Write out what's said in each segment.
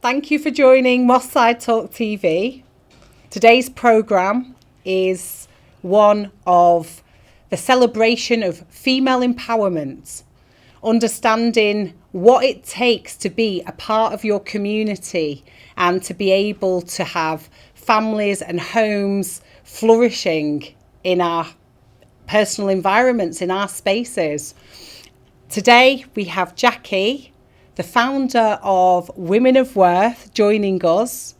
Thank you for joining Moss Side Talk TV. Today's programme is one of the celebration of female empowerment, understanding what it takes to be a part of your community and to be able to have families and homes flourishing in our personal environments, in our spaces. Today we have Jackie, the founder of Women of Worth, joining us.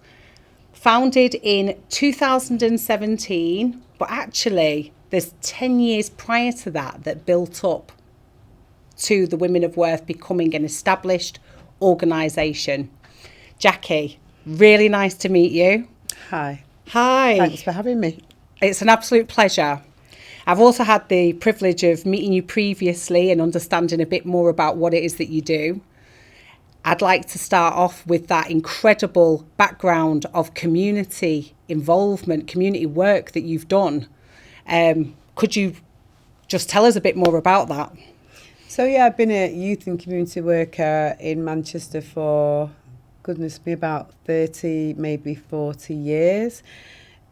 Founded in 2017, but actually there's 10 years prior to that built up to the Women of Worth becoming an established organisation. Jackie, really nice to meet you. Hi. Hi. Thanks for having me. It's an absolute pleasure. I've also had the privilege of meeting you previously and understanding a bit more about what it is that you do. I'd like to start off with that incredible background of community involvement, community work that you've done. Could you just tell us a bit more about that? So yeah, I've been a youth and community worker in Manchester for, goodness me, about 30, maybe 40 years.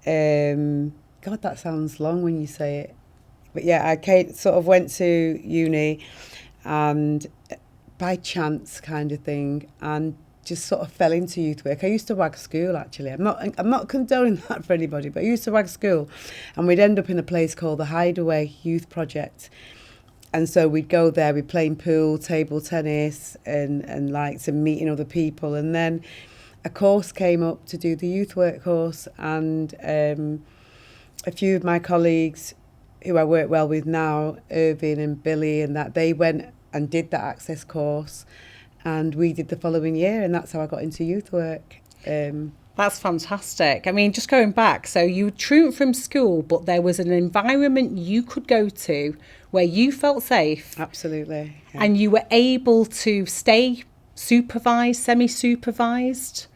God, that sounds long when you say it. But yeah, I went to uni and by chance kind of thing, and just sort of fell into youth work. I used to wag school, actually. I'm not condoning that for anybody, but I used to wag school, and we'd end up in a place called the Hideaway Youth Project. And so we'd go there, we'd playing pool, table tennis, and like some meeting other people. And then a course came up to do the youth work course, and a few of my colleagues who I work well with now, Irvin and Billy, and that, they went and did that access course, and we did the following year, and that's how I got into youth work. That's fantastic. I mean, just going back, so you truant from school, but there was an environment you could go to where you felt safe. Absolutely. Yeah. And you were able to stay supervised, semi-supervised.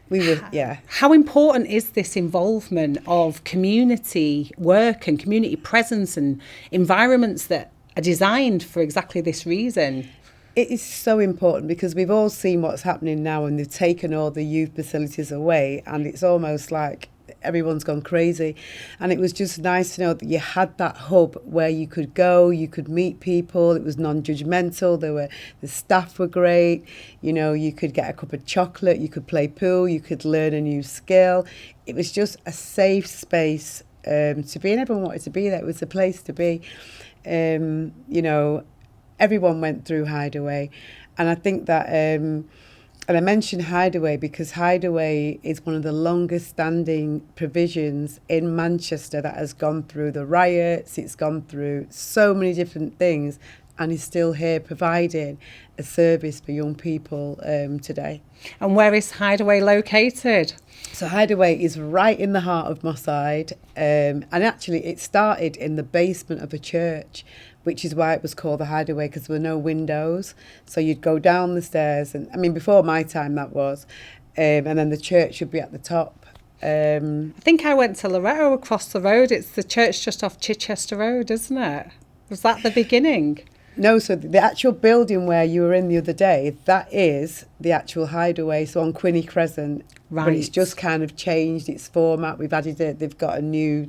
We were, yeah. How important is this involvement of community work and community presence and environments that are designed for exactly this reason? It is so important because we've all seen what's happening now, and they've taken all the youth facilities away, and it's almost like everyone's gone crazy. And it was just nice to know that you had that hub where you could go, you could meet people. It was non-judgmental. The staff were great. You know, you could get a cup of chocolate, you could play pool, you could learn a new skill. It was just a safe space to be, and everyone wanted to be there. It was a place to be. You know, everyone went through Hideaway, and I think that, and I mention Hideaway because Hideaway is one of the longest standing provisions in Manchester that has gone through the riots, it's gone through so many different things, and is still here providing a service for young people today. And where is Hideaway located? So Hideaway is right in the heart of Moss Side, and actually it started in the basement of a church, which is why it was called the Hideaway, because there were no windows. So you'd go down the stairs, and I mean, before my time that was, and then the church would be at the top. I think I went to Loretto across the road. It's the church just off Chichester Road, isn't it? Was that the beginning? No, so the actual building where you were in the other day, that is the actual Hideaway, so on Quinney Crescent. Right. But it's just kind of changed its format. We've added it. They've got a new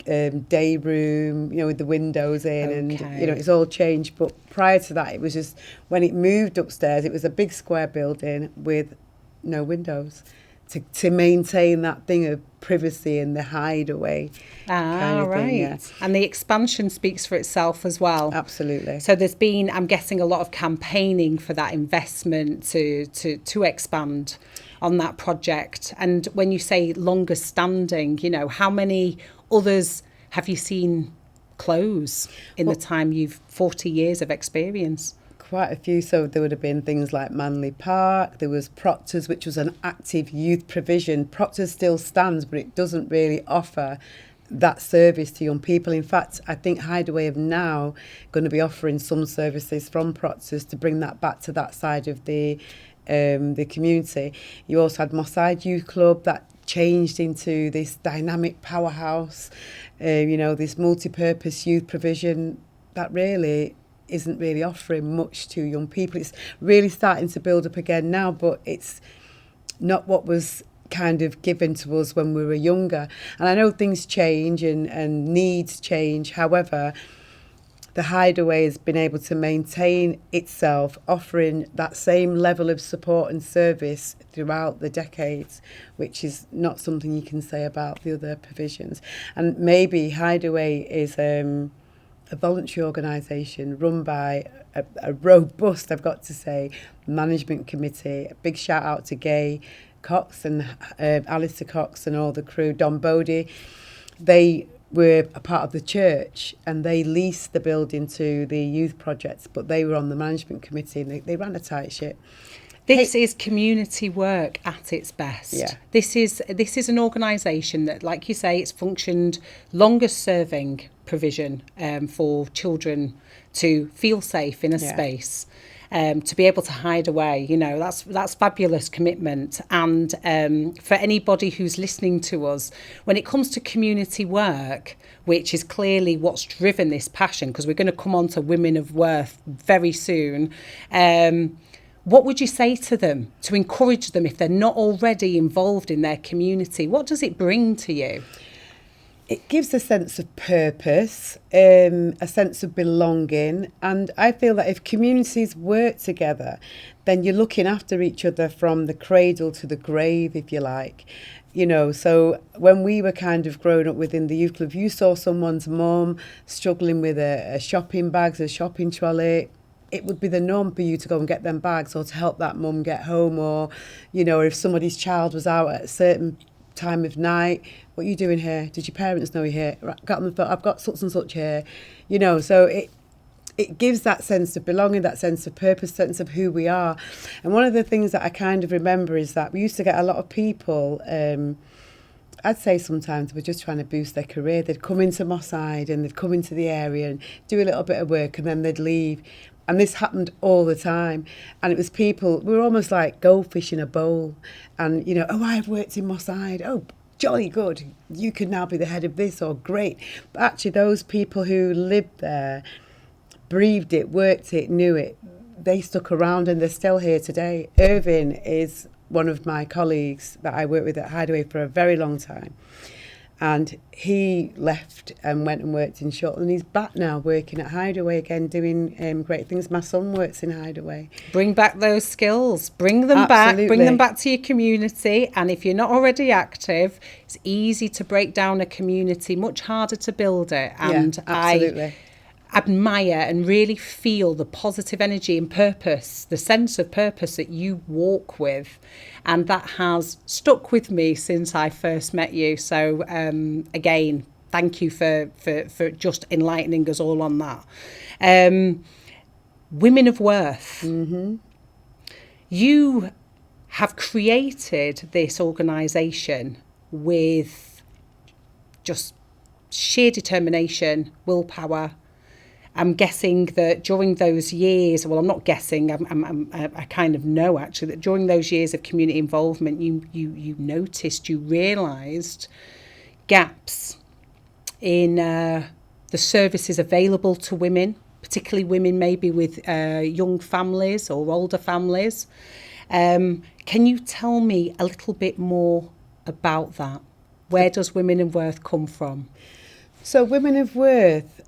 day room, you know, with the windows in, Okay. and, you know, it's all changed. But prior to that, it was just, when it moved upstairs, it was a big square building with no windows to maintain that thing of privacy and the Hideaway kind of right. thing. Yeah. And the expansion speaks for itself as well. Absolutely. So there's been, I'm guessing, a lot of campaigning for that investment to expand on that project. And when you say longer standing, you know, how many others have you seen close in the time 40 years of experience? Quite a few. So there would have been things like Manley Park. There was Proctor's, which was an active youth provision. Proctor's still stands, but it doesn't really offer that service to young people. In fact, I think Hideaway are now going to be offering some services from Proctor's to bring that back to that side of the community. You also had Moss Side Youth Club that changed into this dynamic powerhouse, you know, this multi-purpose youth provision that really isn't really offering much to young people. It's really starting to build up again now, but it's not what was kind of given to us when we were younger. And I know things change and needs change. However, the Hideaway has been able to maintain itself, offering that same level of support and service throughout the decades, which is not something you can say about the other provisions. And maybe Hideaway is a voluntary organisation run by a robust, I've got to say, management committee. A big shout out to Gay Cox and Alistair Cox and all the crew, Don Bodie. They were a part of the church and they leased the building to the youth projects, but they were on the management committee and they ran a tight ship. This is community work at its best. Yeah. This is an organisation that, like you say, it's functioned longest serving provision for children to feel safe in a space. To be able to hide away, you know, that's fabulous commitment. And for anybody who's listening to us, when it comes to community work, which is clearly what's driven this passion, because we're going to come on to Women of Worth very soon, what would you say to them to encourage them if they're not already involved in their community? What does it bring to you? It gives a sense of purpose, a sense of belonging. And I feel that if communities work together, then you're looking after each other from the cradle to the grave, if you like. You know, so when we were kind of growing up within the youth club, you saw someone's mum struggling with a shopping bags, a shopping trolley, it would be the norm for you to go and get them bags or to help that mum get home, or, you know, if somebody's child was out at a certain time of night, what are you doing here? Did your parents know you're here? Right, got on the phone, I've got such and such here. You know, so it gives that sense of belonging, that sense of purpose, sense of who we are. And one of the things that I kind of remember is that we used to get a lot of people, I'd say sometimes we're just trying to boost their career. They'd come into Moss Side and they'd come into the area and do a little bit of work and then they'd leave. And this happened all the time. And it was people, we were almost like goldfish in a bowl. And, you know, oh, I've worked in Moss Side. Oh, jolly good. You could now be the head of this, or great. But actually those people who lived there, breathed it, worked it, knew it, they stuck around and they're still here today. Irvin is one of my colleagues that I worked with at Hideaway for a very long time. And he left and went and worked in Shuttle, and he's back now working at Hideaway again, doing great things. My son works in Hideaway. Bring back those skills. Bring them back. Bring them back to your community. And if you're not already active, it's easy to break down a community, much harder to build it. And yeah, absolutely. I admire and really feel the positive energy and purpose, the sense of purpose that you walk with, and that has stuck with me since I first met you. So again, thank you for just enlightening us all on that. Women of Worth. Mm-hmm. You have created this organisation with just sheer determination, willpower. I'm guessing that during those years, well, I'm not guessing, I kind of know actually, that during those years of community involvement, you noticed, you realised gaps in the services available to women, particularly women maybe with young families or older families. Can you tell me a little bit more about that? Where does Women of Worth come from? So Women of Worth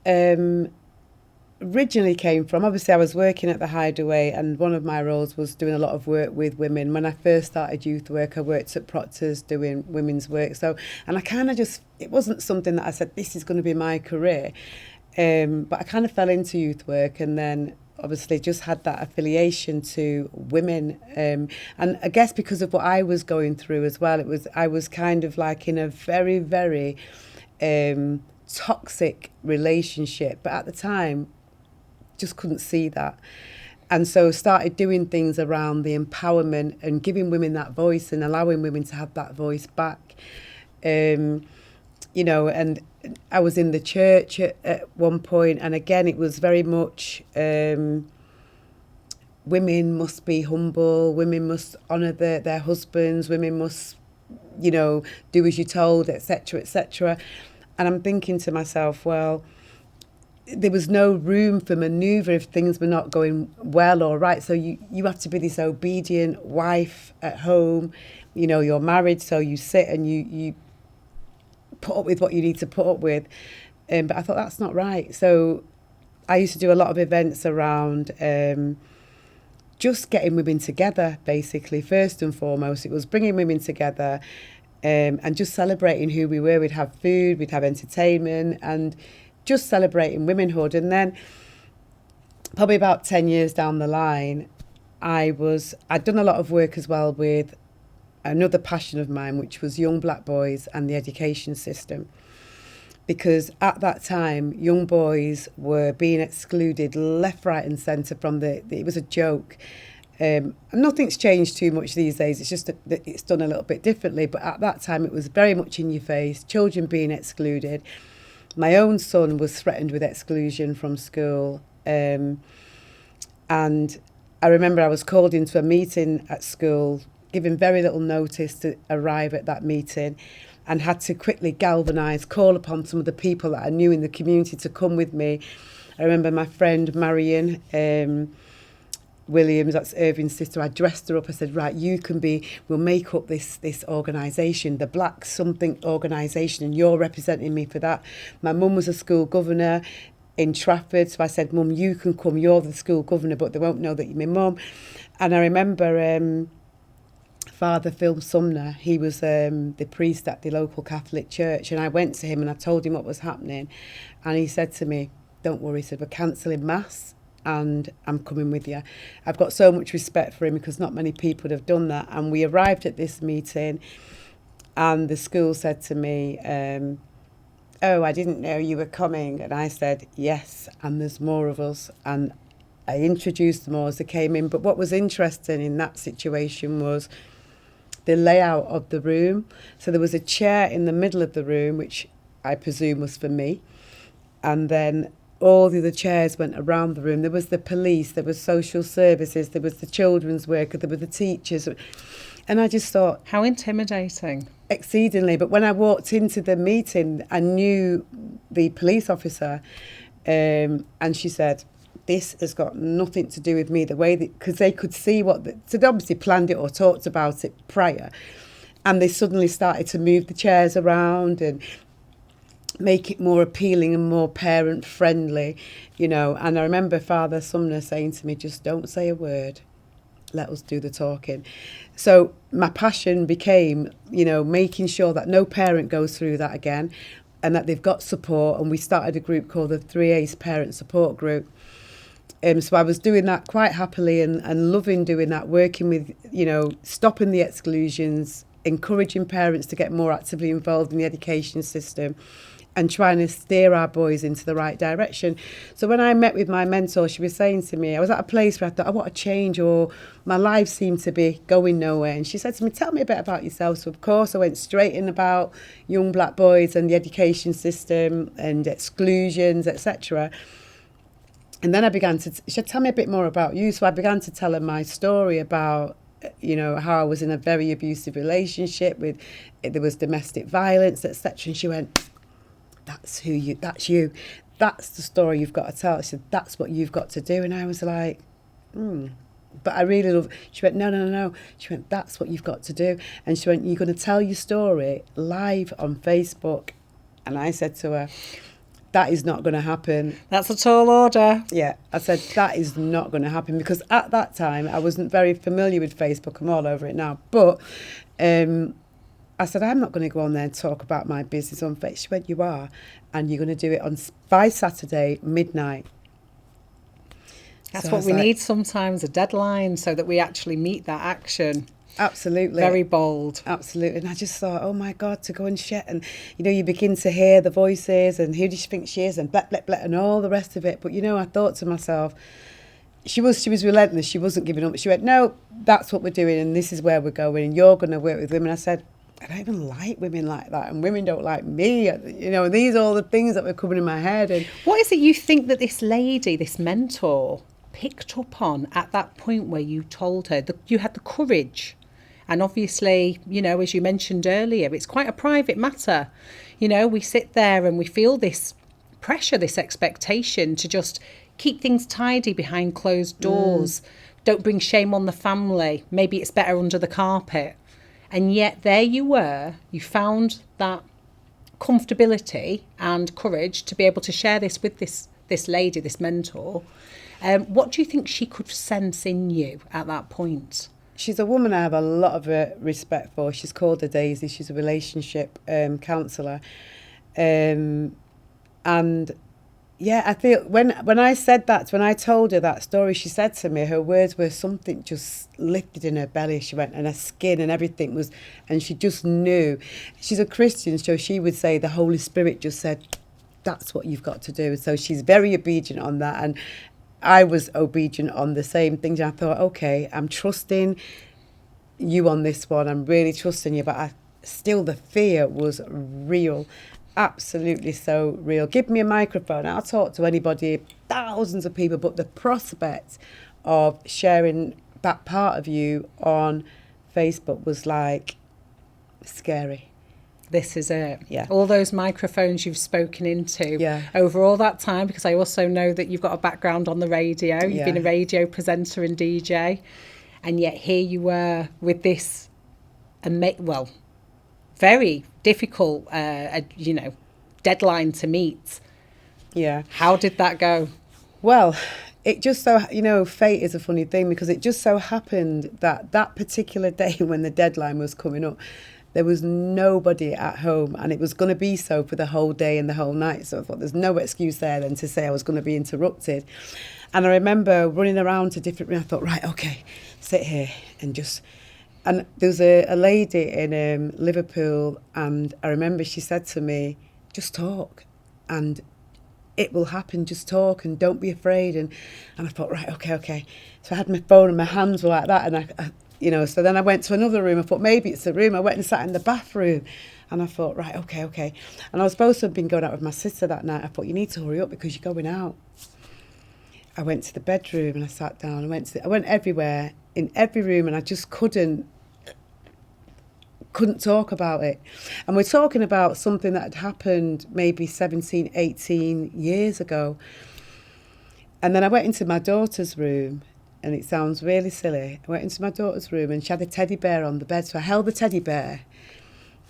originally came from, obviously I was working at the Hideaway, and one of my roles was doing a lot of work with women. When I first started youth work, I worked at Proctor's doing women's work. So, and I kind of just, it wasn't something that I said, this is going to be my career. But I kind of fell into youth work, and then obviously just had that affiliation to women. And I guess because of what I was going through as well, I was kind of like in a very, very toxic relationship. But at the time, just couldn't see that, and so started doing things around the empowerment and giving women that voice and allowing women to have that voice back. You know, and I was in the church at one point, and again it was very much women must be humble, women must honour their husbands, women must, you know, do as you're told, etc., etc. And I'm thinking to myself, well, there was no room for manoeuvre if things were not going well or right. So you have to be this obedient wife at home. You know, you're married, so you sit and you put up with what you need to put up with. But I thought that's not right. So I used to do a lot of events around just getting women together, basically. First and foremost, it was bringing women together and just celebrating who we were. We'd have food, we'd have entertainment, and just celebrating womanhood. And then probably about 10 years down the line, I'd done a lot of work as well with another passion of mine, which was young black boys and the education system. Because at that time, young boys were being excluded left, right and centre from it was a joke. Nothing's changed too much these days. It's just that it's done a little bit differently. But at that time, it was very much in your face, children being excluded. My own son was threatened with exclusion from school. And I remember I was called into a meeting at school, given very little notice to arrive at that meeting, and had to quickly galvanise, call upon some of the people that I knew in the community to come with me. I remember my friend Marion Williams, that's Irving's sister. I dressed her up. I said, right, we'll make up this organisation, the Black Something organisation, and you're representing me for that. My mum was a school governor in Trafford, so I said, Mum, you can come, you're the school governor, but they won't know that you're my mum. And I remember Father Phil Sumner, he was the priest at the local Catholic church, and I went to him and I told him what was happening, and he said to me, don't worry, he said, we're cancelling mass and I'm coming with you. I've got so much respect for him because not many people would have done that. And we arrived at this meeting and the school said to me, oh, I didn't know you were coming. And I said, yes, and there's more of us. And I introduced them all as they came in. But what was interesting in that situation was the layout of the room. So there was a chair in the middle of the room, which I presume was for me. And then all the other chairs went around the room. There was the police, there was social services, there was the children's worker, there were the teachers. And I just thought... How intimidating. Exceedingly. But when I walked into the meeting, I knew the police officer, and she said, this has got nothing to do with me, the way that... Because they could see so they obviously planned it or talked about it prior. And they suddenly started to move the chairs around and make it more appealing and more parent friendly, you know. And I remember Father Sumner saying to me, just don't say a word, let us do the talking. So my passion became, you know, making sure that no parent goes through that again and that they've got support. And we started a group called the 3A's Parent Support Group. So I was doing that quite happily and loving doing that, working with, you know, stopping the exclusions, encouraging parents to get more actively involved in the education system, and trying to steer our boys into the right direction. So when I met with my mentor, she was saying to me, I was at a place where I thought, I want to change, or my life seemed to be going nowhere. And she said to me, tell me a bit about yourself. So of course I went straight in about young black boys and the education system and exclusions, etc. And then I began she said, tell me a bit more about you. So I began to tell her my story about, you know, how I was in a very abusive relationship there was domestic violence, etc. And she went, that's you, that's the story you've got to tell. She said, that's what you've got to do. And I was like, but I really love, she went, no. She went, that's what you've got to do. And she went, you're going to tell your story live on Facebook. And I said to her, that is not going to happen. That's a tall order. Yeah, I said, that is not going to happen, because at that time I wasn't very familiar with Facebook. I'm all over it now. But I said, I'm not going to go on there and talk about my business on Facebook. She went, you are, and you're going to do it by Saturday, midnight. That's so what we need sometimes, a deadline, so that we actually meet that action. Absolutely. Very bold. Absolutely. And I just thought, oh my God, to go and share. And, you know, you begin to hear the voices and who does she think she is and blah, blah, blah, and all the rest of it. But, you know, I thought to myself, she was relentless. She wasn't giving up. She went, no, that's what we're doing and this is where we're going and you're going to work with women. I said, I don't even like women like that, and women don't like me. You know, these are all the things that were coming in my head. And what is it you think that this lady, this mentor, picked up on at that point where you told her that you had the courage? And obviously, you know, as you mentioned earlier, it's quite a private matter. You know, we sit there and we feel this pressure, this expectation to just keep things tidy behind closed doors. Don't bring shame on the family. Maybe it's better under the carpet. And yet there you were, you found that comfortability and courage to be able to share this with this lady, this mentor. What do you think she could sense in you at that point? She's a woman I have a lot of respect for. She's called her Daisy. She's a relationship counsellor. And yeah, I feel when I said that, when I told her that story, she said to me, her words were something just lifted in her belly. She went, and her skin and everything was, and she just knew. She's a Christian, so she would say the Holy Spirit just said, that's what you've got to do. So she's very obedient on that. And I was obedient on the same things. And I thought, okay, I'm trusting you on this one. I'm really trusting you. But still the fear was real. Absolutely so real. Give me a microphone. I'll talk to anybody, thousands of people. But the prospect of sharing that part of you on Facebook was like scary. This is it. Yeah. All those microphones you've spoken into Yeah. over all that time, because I also know that you've got a background on the radio. You've been a radio presenter and DJ. And yet here you were with this, very difficult, deadline to meet. Yeah. How did that go? Well, it just so, fate is a funny thing, because it just so happened that that particular day when the deadline was coming up, there was nobody at home, and it was going to be so for the whole day and the whole night. So I thought there's no excuse there then to say I was going to be interrupted. And I remember running around to different rooms. I thought, right, okay, sit here and just... And there was a lady in Liverpool, and I remember she said to me, just talk and it will happen, just talk and don't be afraid. And I thought, right, okay. So I had my phone and my hands were like that, and I so then I went to another room. I thought maybe it's the room. I went and sat in the bathroom, and I thought, right, okay. And I was supposed to have been going out with my sister that night. I thought, you need to hurry up because you're going out. I went to the bedroom and I sat down. I went everywhere, in every room, and I just couldn't talk about it. And we're talking about something that had happened maybe 17, 18 years ago. And then I went into my daughter's room, and it sounds really silly. I went into my daughter's room and she had a teddy bear on the bed. So I held the teddy bear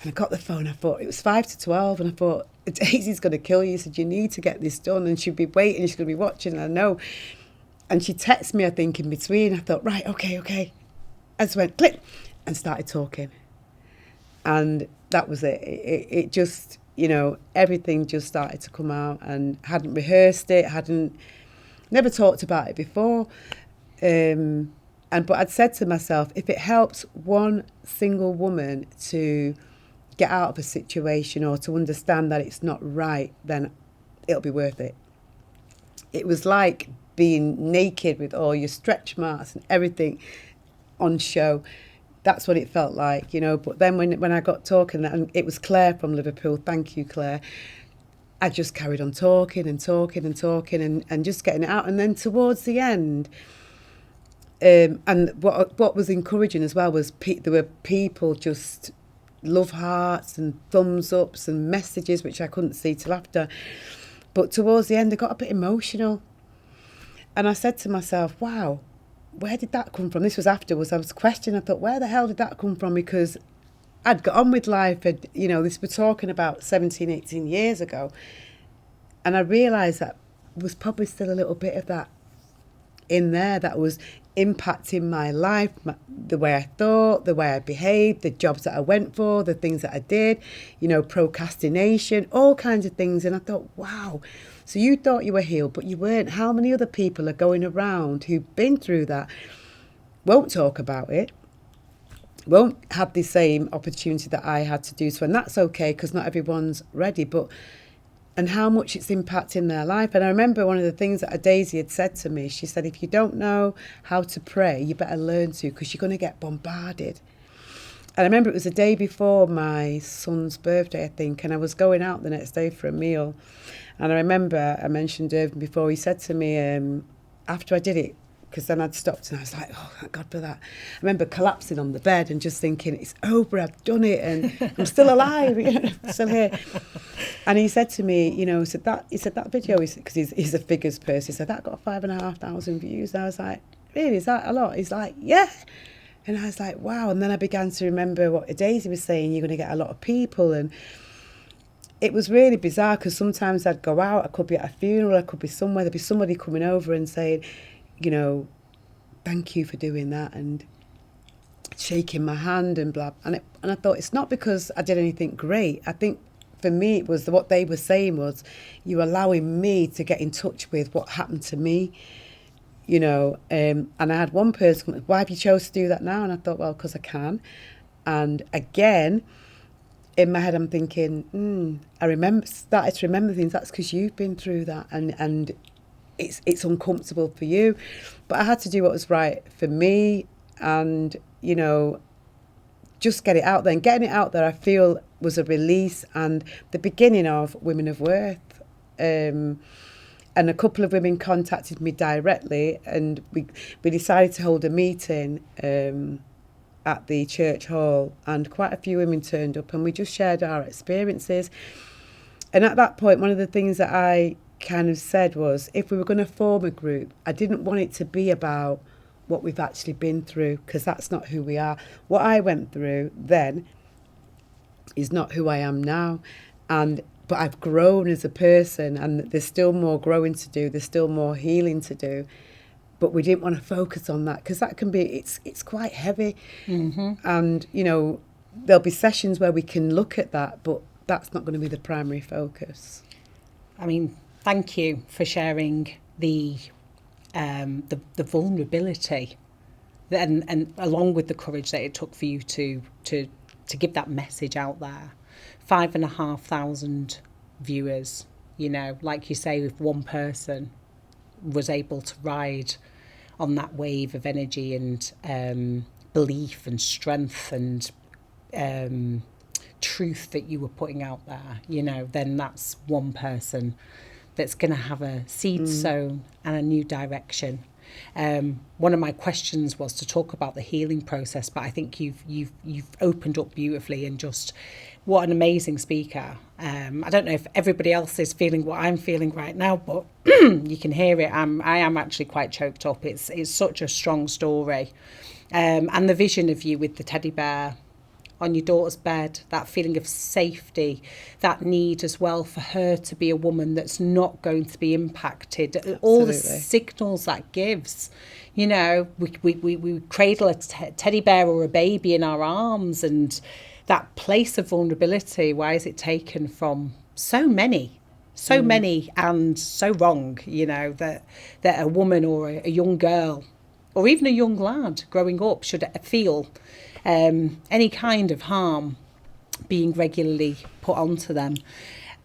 and I got the phone. I thought, it was 5 to 12. And I thought, Daisy's going to kill you. She said, you need to get this done. And she'd be waiting. She's going to be watching. And I know. And she texted me, I think, in between. I thought, right, okay. I just went click and started talking. And that was it. It just, everything just started to come out, and hadn't rehearsed it, never talked about it before. But I'd said to myself, if it helps one single woman to get out of a situation or to understand that it's not right, then it'll be worth it. It was like being naked with all your stretch marks and everything on show. That's what it felt like, But then when I got talking, and it was Claire from Liverpool, thank you, Claire, I just carried on talking and just getting it out. And then towards the end, and what was encouraging as well was there were people just love hearts and thumbs ups and messages, which I couldn't see till after. But towards the end, I got a bit emotional. And I said to myself, wow, where did that come from? This was afterwards. I was questioning. I thought, where the hell did that come from? Because I'd got on with life. This we're talking about 17, 18 years ago. And I realised that there was probably still a little bit of that in there that was impacting my life, the way I thought, the way I behaved, the jobs that I went for, the things that I did, procrastination, all kinds of things. And I thought, wow, so you thought you were healed, but you weren't. How many other people are going around who've been through that, won't talk about it, won't have the same opportunity that I had to do so? And that's okay, because not everyone's ready, and how much it's impacting their life. And I remember one of the things that Daisy had said to me, she said, if you don't know how to pray, you better learn to, because you're going to get bombarded. And I remember it was the day before my son's birthday, I think, and I was going out the next day for a meal. And I remember I mentioned Irvin before, he said to me, after I did it, because then I'd stopped and I was like, oh, thank God for that. I remember collapsing on the bed and just thinking, it's over, I've done it, and I'm still alive, I'm still here. And he said to me, he said that video, because he's a figures person, he said, that got 5,500 views. And I was like, really, is that a lot? He's like, yeah. And I was like, wow. And then I began to remember what Daisy was saying, you're going to get a lot of people. And it was really bizarre, because sometimes I'd go out, I could be at a funeral, I could be somewhere, there'd be somebody coming over and saying, thank you for doing that, and shaking my hand and blah. And I thought, it's not because I did anything great. I think for me, it was what they were saying was, you're allowing me to get in touch with what happened to me, and I had one person, why have you chose to do that now? And I thought, well, because I can. And again, in my head, I'm thinking, I started to remember things. That's because you've been through that, and it's uncomfortable for you. But I had to do what was right for me, and just get it out there. And getting it out there, I feel, was a release and the beginning of Women of Worth. And a couple of women contacted me directly, and we decided to hold a meeting at the church hall, and quite a few women turned up, and we just shared our experiences. And at that point, one of the things that I kind of said was, if we were going to form a group, I didn't want it to be about what we've actually been through, because that's not who we are. What I went through then is not who I am now. But I've grown as a person, and there's still more growing to do, there's still more healing to do. But we didn't want to focus on that, because that can be, it's quite heavy. Mm-hmm. And, there'll be sessions where we can look at that, but that's not going to be the primary focus. I mean, thank you for sharing the vulnerability, and along with the courage that it took for you to give that message out there. 5,500 viewers, like you say, if one person was able to ride on that wave of energy and belief and strength and truth that you were putting out there, then that's one person that's going to have a seed sown and a new direction. One of my questions was to talk about the healing process, but I think you've opened up beautifully, and just what an amazing speaker. I don't know if everybody else is feeling what I'm feeling right now, but you can hear it. I am actually quite choked up. It's such a strong story, and the vision of you with the teddy bear on your daughter's bed, that feeling of safety, that need as well for her to be a woman that's not going to be impacted. Absolutely. All the signals that gives. We cradle a teddy bear or a baby in our arms, and that place of vulnerability, why is it taken from so many and so wrong, that a woman or a young girl or even a young lad growing up should feel any kind of harm being regularly put onto them.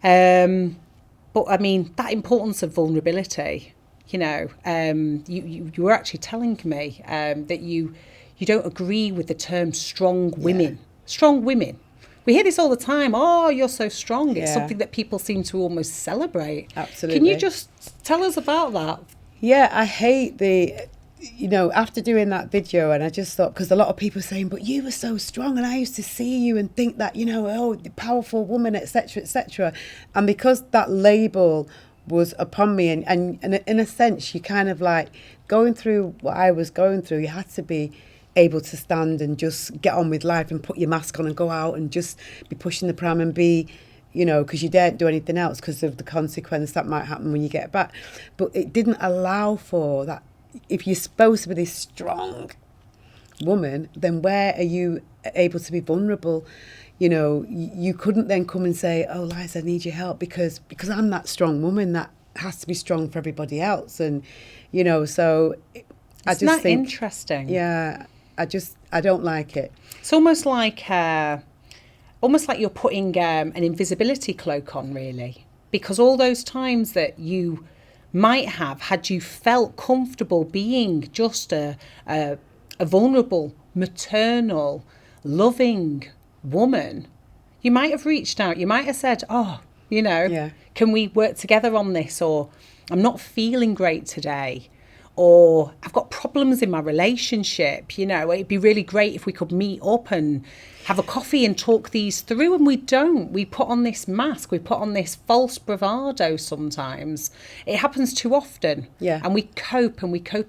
But I mean, that importance of vulnerability, you were actually telling me that you don't agree with the term strong women. Yeah. Strong women. We hear this all the time. Oh, you're so strong. It's something that people seem to almost celebrate. Absolutely. Can you just tell us about that? Yeah, I hate after doing that video, and I just thought, because a lot of people are saying, but you were so strong, and I used to see you and think that, the powerful woman, etc., etc. And because that label was upon me, and in a sense, you kind of like going through what I was going through, you had to be able to stand and just get on with life and put your mask on and go out and just be pushing the pram and be, because you daren't do anything else because of the consequence that might happen when you get back. But it didn't allow for that. If you're supposed to be this strong woman, then where are you able to be vulnerable? You couldn't then come and say, oh, Liza, I need your help because I'm that strong woman that has to be strong for everybody else. And, so I just think... Isn't that interesting? Yeah, I don't like it. It's almost like you're putting an invisibility cloak on, really, because all those times that you might have, had you felt comfortable being just a vulnerable, maternal, loving woman, you might have reached out. You might have said, can we work together on this? Or I'm not feeling great today. or I've got problems in my relationship. You know, it'd be really great if we could meet up and have a coffee and talk these through, and we don't. We put on this mask, we put on this false bravado sometimes. It happens too often. Yeah. And we cope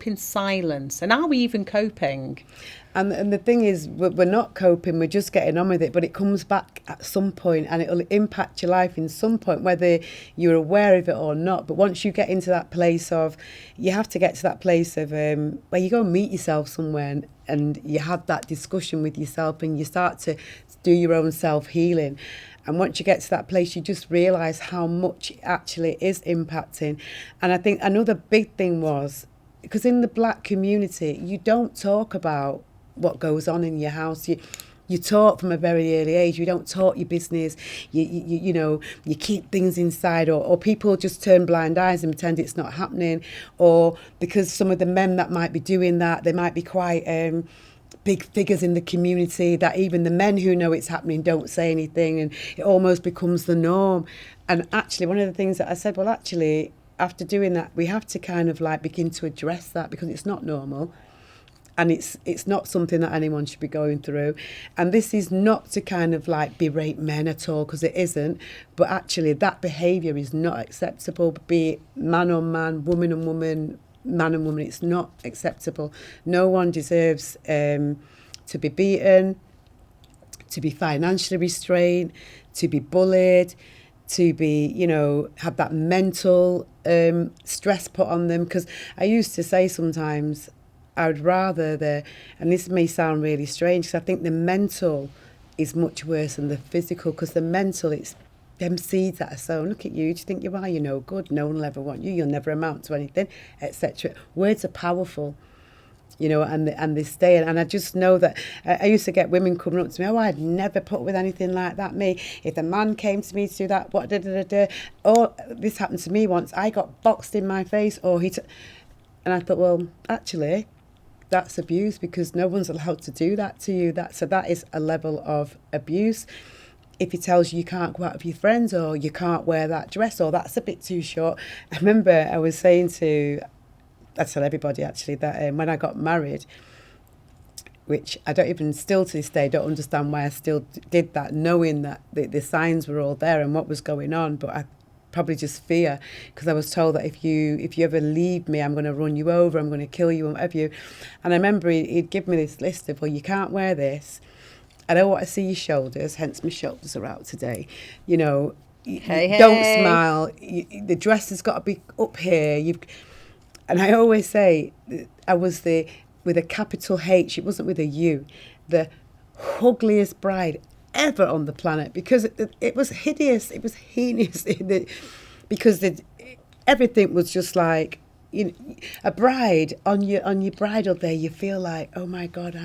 in silence. And are we even coping? And the thing is, we're not coping, we're just getting on with it, but it comes back at some point and it'll impact your life in some point, whether you're aware of it or not. But once you get into that place of, you have to get to that place of where you go and meet yourself somewhere and you have that discussion with yourself and you start to do your own self-healing. And once you get to that place, you just realise how much it actually is impacting. And I think another big thing was, because in the black community, you don't talk about what goes on in your house. You talk from a very early age. You don't talk your business. You know, you keep things inside, or people just turn blind eyes and pretend it's not happening. Or because some of the men that might be doing that, they might be quite big figures in the community, that even the men who know it's happening don't say anything, and it almost becomes the norm. And actually, one of the things that I said, well, actually, after doing that, we have to kind of like begin to address that, because it's not normal. And it's not something that anyone should be going through. And this is not to kind of like berate men at all, because it isn't. But actually that behaviour is not acceptable, be it man on man, woman on woman, man and woman. It's not acceptable. No one deserves to be beaten, to be financially restrained, to be bullied, to be, you know, have that mental stress put on them. Because I used to say sometimes, I would rather and this may sound really strange, because I think the mental is much worse than the physical, because the mental, it's them seeds that are sown. Look at you, do you think you are? You're no good, no one will ever want you, you'll never amount to anything, etc. Words are powerful, you know, and they stay. And I just know that I used to get women coming up to me, oh, I'd never put with anything like that. Me, if a man came to me to do that, what oh, this happened to me once, I got boxed in my face, or and I thought, well, actually, that's abuse, because no one's allowed to do that to you. So that is a level of abuse. If he tells you can't go out with your friends, or you can't wear that dress, or that's a bit too short. I remember I was saying I tell everybody actually, that when I got married, which I don't even, still to this day, don't understand why I still did that, knowing that the signs were all there and what was going on, but I probably just fear, because I was told that if you ever leave me, I'm going to run you over, I'm going to kill you, and whatever you. And I remember he'd give me this list of, well, you can't wear this, I don't want to see your shoulders, hence my shoulders are out today, you know, Hey. Don't smile, the dress has got to be up here, and I always say I was with a capital H, it wasn't with a U, the ugliest bride ever on the planet, because it was hideous, it was heinous, because everything was just like, you know, a bride on your bridal day, you feel like, oh my God,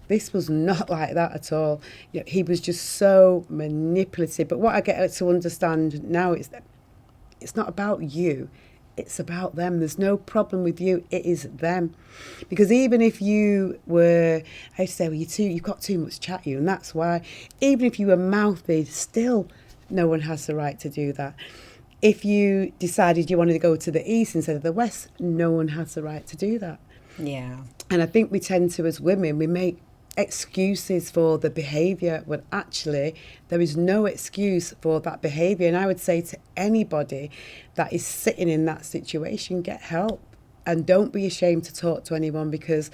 this was not like that at all. You know, he was just so manipulative. But what I get to understand now is that it's not about you, it's about them. There's no problem with you, it is them. Because even if you were, I say, well, you've got too much chat, and that's why, even if you were mouthy, still no one has the right to do that. If you decided you wanted to go to the east instead of the west, no one has the right to do that. Yeah. And I think we tend to, as women, we make excuses for the behaviour, when actually there is no excuse for that behaviour. And I would say to anybody that is sitting in that situation, get help, and don't be ashamed to talk to anyone, because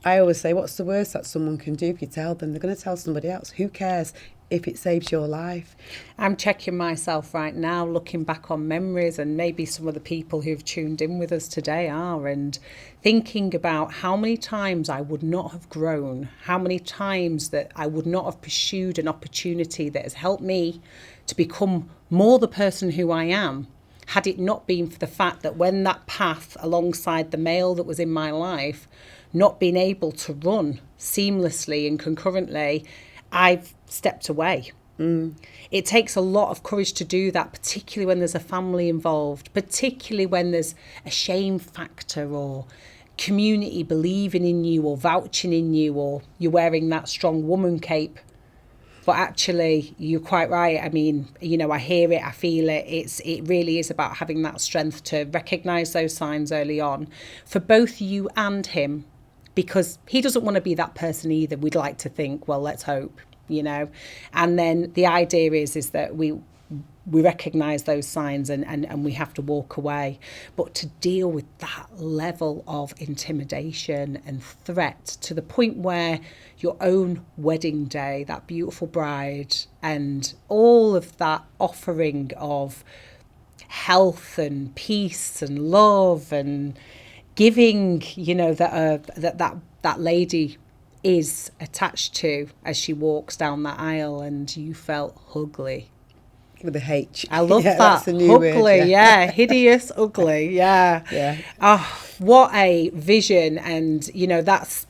I always say, what's the worst that someone can do? If you tell them, they're going to tell somebody else. Who cares if it saves your life? I'm checking myself right now, looking back on memories, and maybe some of the people who've tuned in with us today are, and thinking about how many times I would not have grown, how many times that I would not have pursued an opportunity that has helped me to become more the person who I am, had it not been for the fact that when that path alongside the male that was in my life, not being able to run seamlessly and concurrently, I've stepped away. It takes a lot of courage to do that, particularly when there's a family involved, particularly when there's a shame factor, or community believing in you or vouching in you, or you're wearing that strong woman cape. But actually, you're quite right. I mean, you know, I hear it, I feel it. It really is about having that strength to recognise those signs early on for both you and him, because he doesn't want to be that person either. We'd like to think, well, let's hope, you know. And then the idea is that we recognise those signs and we have to walk away. But to deal with that level of intimidation and threat to the point where your own wedding day, that beautiful bride, and all of that offering of health and peace and love and giving, you know, that lady is attached to as she walks down that aisle, and you felt ugly. With a H. I love yeah, that. That's a new Ugly, word, yeah. Hideous, ugly, yeah. Yeah. Oh, what a vision. And, you know, that's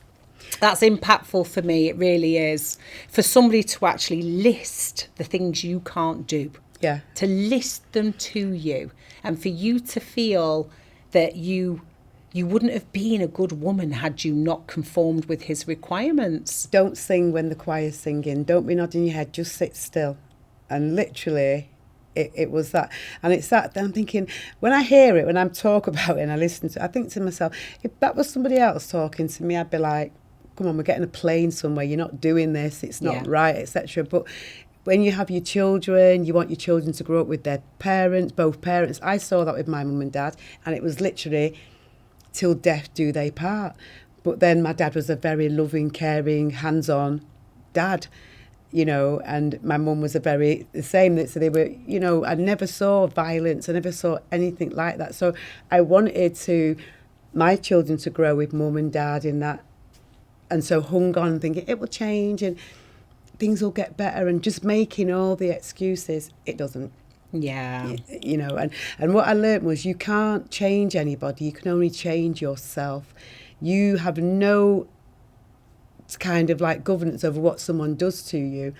impactful for me. It really is. For somebody to actually list the things you can't do. Yeah. To list them to you. And for you to feel that you wouldn't have been a good woman had you not conformed with his requirements. Don't sing when the choir's singing. Don't be nodding your head. Just sit still. And literally, it was that. And it's that I'm thinking, when I hear it, when I'm talk about it and I listen to it, I think to myself, if that was somebody else talking to me, I'd be like, come on, we're getting a plane somewhere. You're not doing this. It's not right, etc. But when you have your children, you want your children to grow up with their parents, both parents. I saw that with my mum and dad. And it was literally, till death do they part. But then my dad was a very loving, caring, hands-on dad. You know, and my mum was the same. So they were, you know, I never saw violence. I never saw anything like that. So I wanted my children to grow with mum and dad in that. And so hung on thinking it will change and things will get better, and just making all the excuses. It doesn't. Yeah. You know, and what I learned was you can't change anybody. You can only change yourself. You have no kind of like governance over what someone does to you,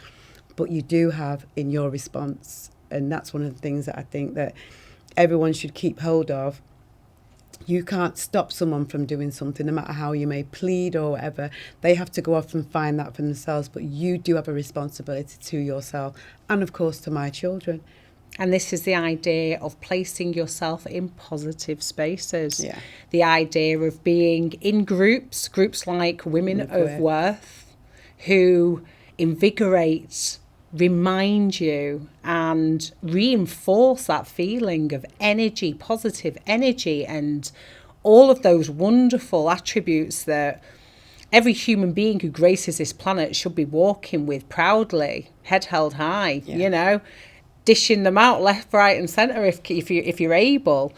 but you do have in your response. And that's one of the things that I think that everyone should keep hold of. You can't stop someone from doing something, no matter how you may plead or whatever. They have to go off and find that for themselves, but you do have a responsibility to yourself and of course to my children. And this is the idea of placing yourself in positive spaces. Yeah. The idea of being in groups like Women of Worth, who invigorate, remind you and reinforce that feeling of energy, positive energy, and all of those wonderful attributes that every human being who graces this planet should be walking with proudly, head held high, you know, dishing them out left, right and centre if you're able.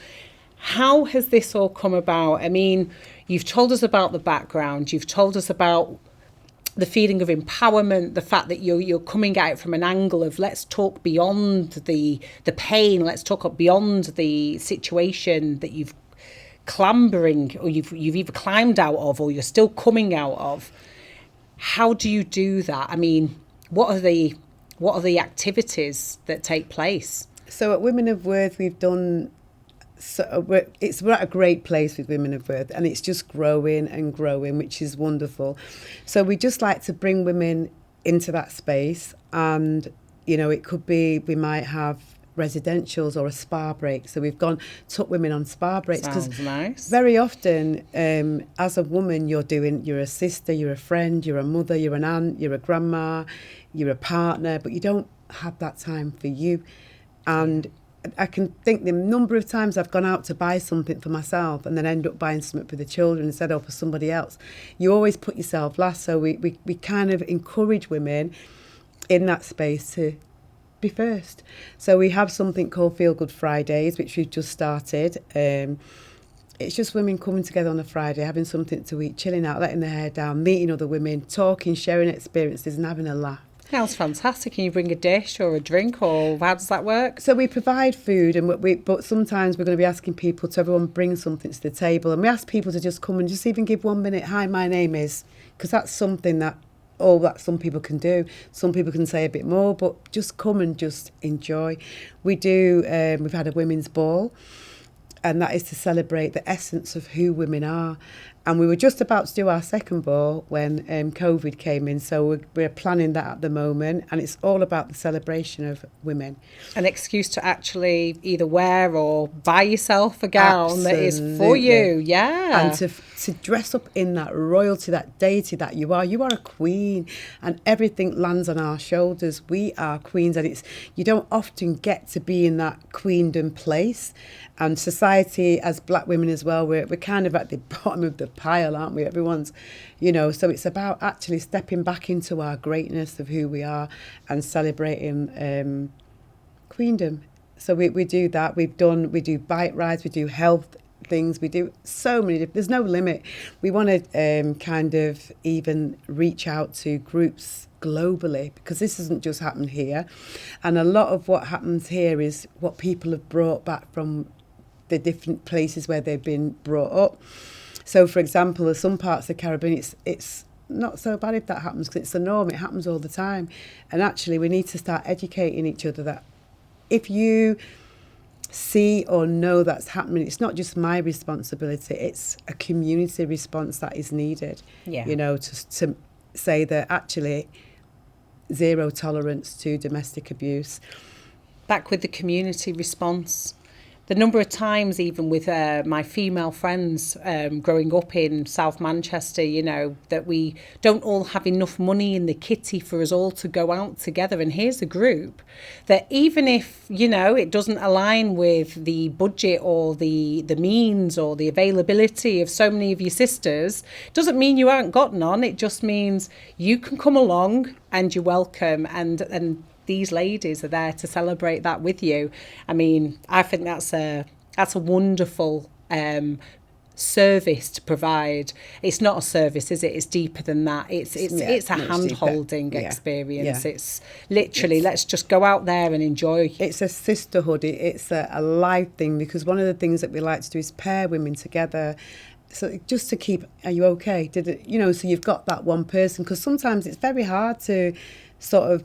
How has this all come about? I mean, you've told us about the background, you've told us about the feeling of empowerment, the fact that you're coming at it from an angle of let's talk beyond the pain, let's talk beyond the situation that you've clambering or you've either climbed out of or you're still coming out of. How do you do that? I mean, what are the activities that take place? So at Women of Worth, we've done. So we're at a great place with Women of Worth, and it's just growing and growing, which is wonderful. So we just like to bring women into that space, and you know, it could be we might have residentials or a spa break. So we've took women on spa breaks because nice. Very often, as a woman, you're a sister, you're a friend, you're a mother, you're an aunt, you're a grandma, you're a partner, but you don't have that time for you. And I can think the number of times I've gone out to buy something for myself and then end up buying something for the children instead of for somebody else. You always put yourself last. So we kind of encourage women in that space to be first. So we have something called Feel Good Fridays, which we've just started. It's just women coming together on a Friday, having something to eat, chilling out, letting their hair down, meeting other women, talking, sharing experiences and having a laugh. Sounds fantastic. Can you bring a dish or a drink, or how does that work? So we provide food, and but sometimes we're going to be asking people to everyone bring something to the table, and we ask people to just come and just even give 1 minute. Hi, my name is, because that's something that some people can do. Some people can say a bit more, but just come and just enjoy. We do. We've had a women's ball, and that is to celebrate the essence of who women are. And we were just about to do our second ball when COVID came in. So we're planning that at the moment. And it's all about the celebration of women. An excuse to actually either wear or buy yourself a gown that is for you. Yeah. And to dress up in that royalty, that deity that you are. You are a queen, and everything lands on our shoulders. We are queens, and you don't often get to be in that queendom place. And society, as black women as well, we're kind of at the bottom of the pile, aren't we? Everyone's, so it's about actually stepping back into our greatness of who we are and celebrating queendom. So we do that. We do bike rides, we do health things, we do so many. There's no limit. We want to kind of even reach out to groups globally, because this doesn't just happen here. And a lot of what happens here is what people have brought back from the different places where they've been brought up. So, for example, in some parts of the Caribbean, it's not so bad if that happens, because it's the norm. It happens all the time. And actually, we need to start educating each other that if you see or know that's happening, it's not just my responsibility, it's a community response that is needed. Yeah. To say that actually zero tolerance to domestic abuse. Back with the community response. The number of times, even with my female friends growing up in South Manchester, that we don't all have enough money in the kitty for us all to go out together. And here's a group that even if, it doesn't align with the budget or the means or the availability of so many of your sisters, doesn't mean you haven't got none. It just means you can come along and you're welcome. And these ladies are there to celebrate that with you. I mean, I think that's a wonderful service to provide. It's not a service, is it? It's deeper than that. It's a hand-holding experience. Yeah. It's literally, let's just go out there and enjoy. It's a sisterhood. It's a live thing, because one of the things that we like to do is pair women together. So just to keep, are you okay? So you've got that one person, because sometimes it's very hard to sort of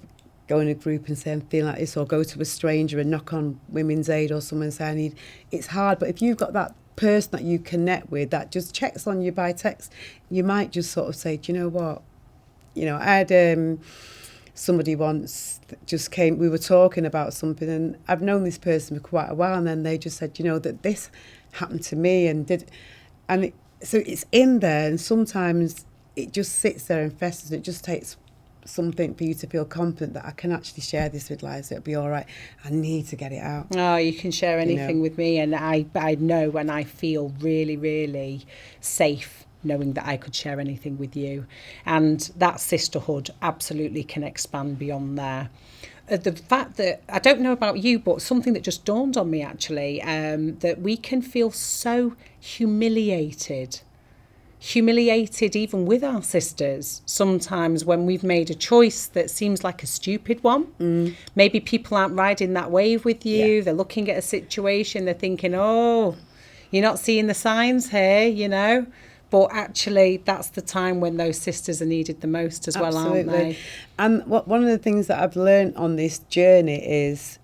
go in a group and say I'm feeling like this, or go to a stranger and knock on Women's Aid or someone and say it's hard. But if you've got that person that you connect with that just checks on you by text, you might just sort of say, do you know what? I had somebody once that just came, we were talking about something, and I've known this person for quite a while, and then they just said, that this happened to me so it's in there, and sometimes it just sits there and festers. It just takes something for you to feel confident that I can actually share this with Liza. It'll be all right. I need to get it out. Oh, you can share anything with me, and I know, and I feel really, really safe knowing that I could share anything with you. And that sisterhood absolutely can expand beyond there. The fact that, I don't know about you, but something that just dawned on me actually, that we can feel so humiliated even with our sisters sometimes when we've made a choice that seems like a stupid one. Maybe people aren't riding that wave with you. They're looking at a situation, they're thinking, oh, you're not seeing the signs here, but actually that's the time when those sisters are needed the most as well, aren't they? And one of the things that I've learned on this journey is,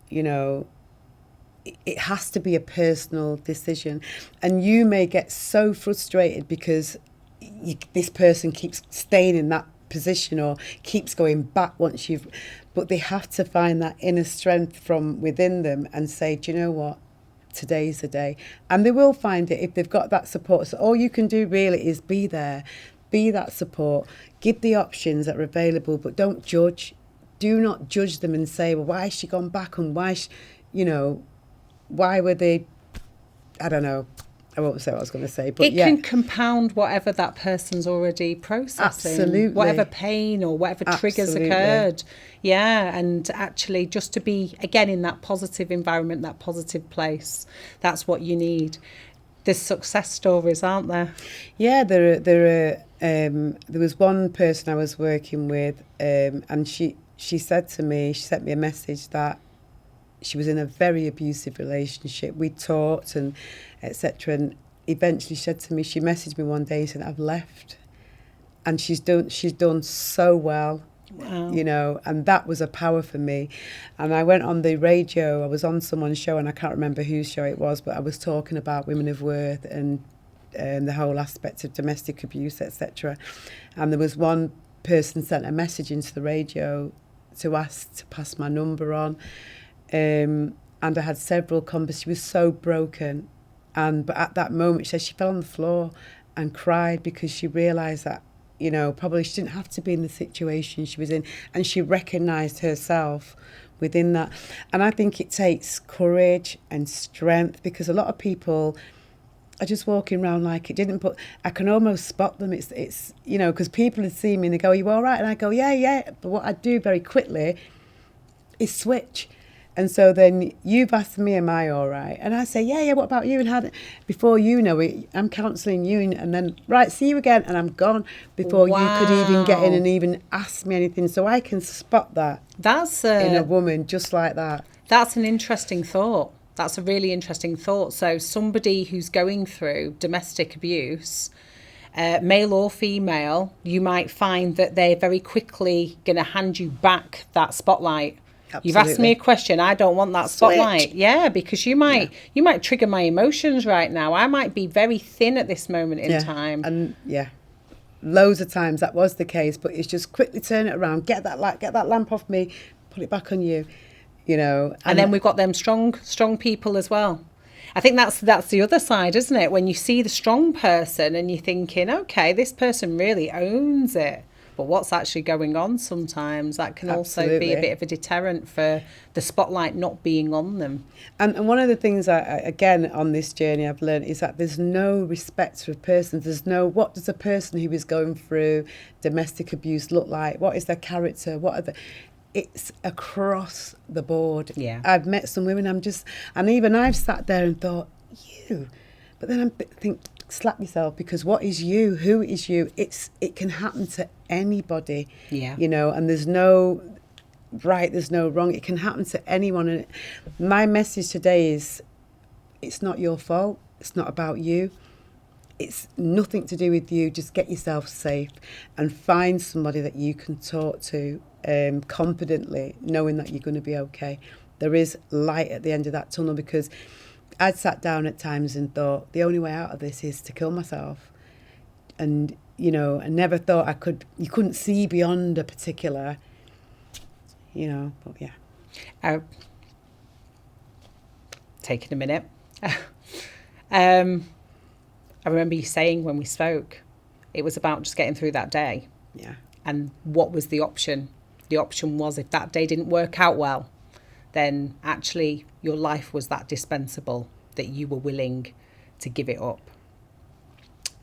it has to be a personal decision, and you may get so frustrated because this person keeps staying in that position or keeps going back but they have to find that inner strength from within them and say, do you know what, today's the day. And they will find it if they've got that support. So all you can do really is be there, be that support, give the options that are available, but don't judge. Do not judge them and say, well, why has she gone back, and why were they, I don't know. I won't say what I was going to say, but it can compound whatever that person's already processing. Absolutely. Whatever pain or whatever triggers occurred. Yeah, and actually just to be, again, in that positive environment, that positive place, that's what you need. There's success stories, aren't there? Yeah, there was one person I was working with, and she said to me, she sent me a message that she was in a very abusive relationship. We talked and etc. And eventually she said to me, she messaged me one day and said, I've left. And she's done so well. Wow. And that was a power for me. And I went on the radio, I was on someone's show, and I can't remember whose show it was, but I was talking about women of worth and the whole aspect of domestic abuse, etc. And there was one person sent a message into the radio to ask to pass my number on. And I had several conversations. She was so broken. But at that moment, she said she fell on the floor and cried because she realised that, you know, probably she didn't have to be in the situation she was in. And she recognised herself within that. And I think it takes courage and strength, because a lot of people are just walking around like it didn't, but I can almost spot them. It's you know, because people would see me and they go, "Are you all right?" And I go, yeah. But what I do very quickly is switch. And so then you've asked me, am I all right? And I say, yeah, what about you? And before you know it, I'm counselling you, and then, right, see you again, and I'm gone before you could even get in and even ask me anything. So I can spot that in a woman just like that. That's an interesting thought. That's a really interesting thought. So somebody who's going through domestic abuse, male or female, you might find that they're very quickly going to hand you back that spotlight. Absolutely. You've asked me a question. I don't want that spotlight. Switch. Yeah, because you might trigger my emotions right now. I might be very thin at this moment in time. And loads of times that was the case. But it's just quickly turn it around. Get that lamp off me. Put it back on you. You know. And then we've got them strong people as well. I think that's the other side, isn't it? When you see the strong person and you're thinking, okay, this person really owns it. But what's actually going on sometimes, that can also be a bit of a deterrent for the spotlight not being on them. And one of the things, again, on this journey I've learned is that there's no respect for a person. There's no, what does a person who is going through domestic abuse look like? What is their character? It's across the board. Yeah. I've met some women, and even I've sat there and thought, you. But then I think, slap yourself, because what is you? Who is you? It can happen to anybody. Yeah. You know, and there's no right, there's no wrong. It can happen to anyone. And my message today is, it's not your fault. It's not about you. It's nothing to do with you. Just get yourself safe and find somebody that you can talk to confidently, knowing that you're going to be okay. There is light at the end of that tunnel, because I'd sat down at times and thought the only way out of this is to kill myself. And, you know, I never thought you couldn't see beyond a particular, you know, but yeah. Taking a minute. I remember you saying when we spoke, it was about just getting through that day. Yeah. And what was the option? The option was, if that day didn't work out well, then actually your life was that dispensable that you were willing to give it up.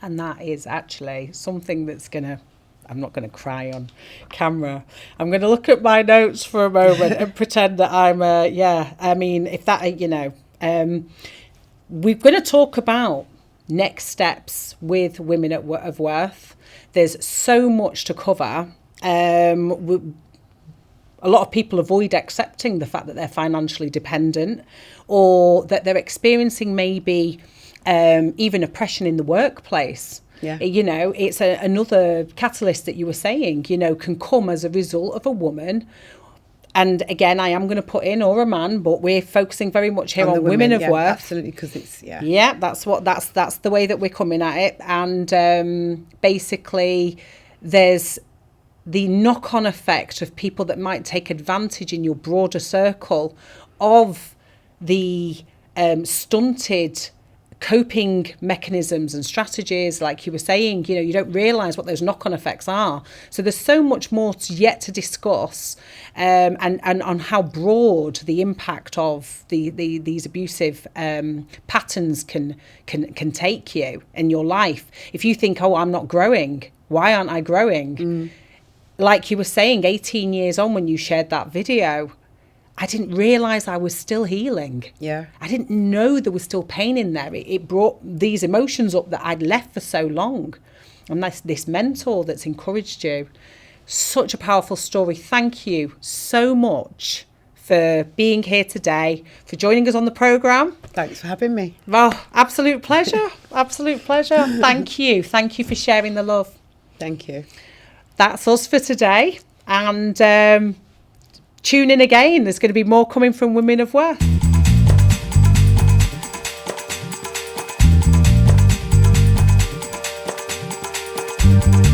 And that is actually something that's I'm not going to cry on camera. I'm going to look at my notes for a moment and pretend that we're going to talk about next steps with women of worth. There's so much to cover. A lot of people avoid accepting the fact that they're financially dependent, or that they're experiencing maybe even oppression in the workplace. Yeah. You know, it's another catalyst that you were saying, you know, can come as a result of a woman. And again, I am going to put in, or a man, but we're focusing very much here on women of worth. Absolutely, because it's, that's the way that we're coming at it. And basically, there's the knock-on effect of people that might take advantage in your broader circle of the stunted coping mechanisms and strategies, like you were saying. You know, you don't realise what those knock-on effects are. So there's so much more yet to discuss, and on how broad the impact of these abusive patterns can take you in your life. If you think, oh, I'm not growing, why aren't I growing? Like you were saying, 18 years on when you shared that video, I didn't realise I was still healing. Yeah. I didn't know there was still pain in there. It brought these emotions up that I'd left for so long. And that's this mentor that's encouraged you. Such a powerful story. Thank you so much for being here today, for joining us on the programme. Thanks for having me. Well, absolute pleasure. Absolute pleasure. Thank you. Thank you for sharing the love. Thank you. That's us for today. And tune in again. There's going to be more coming from Women of Worth. you.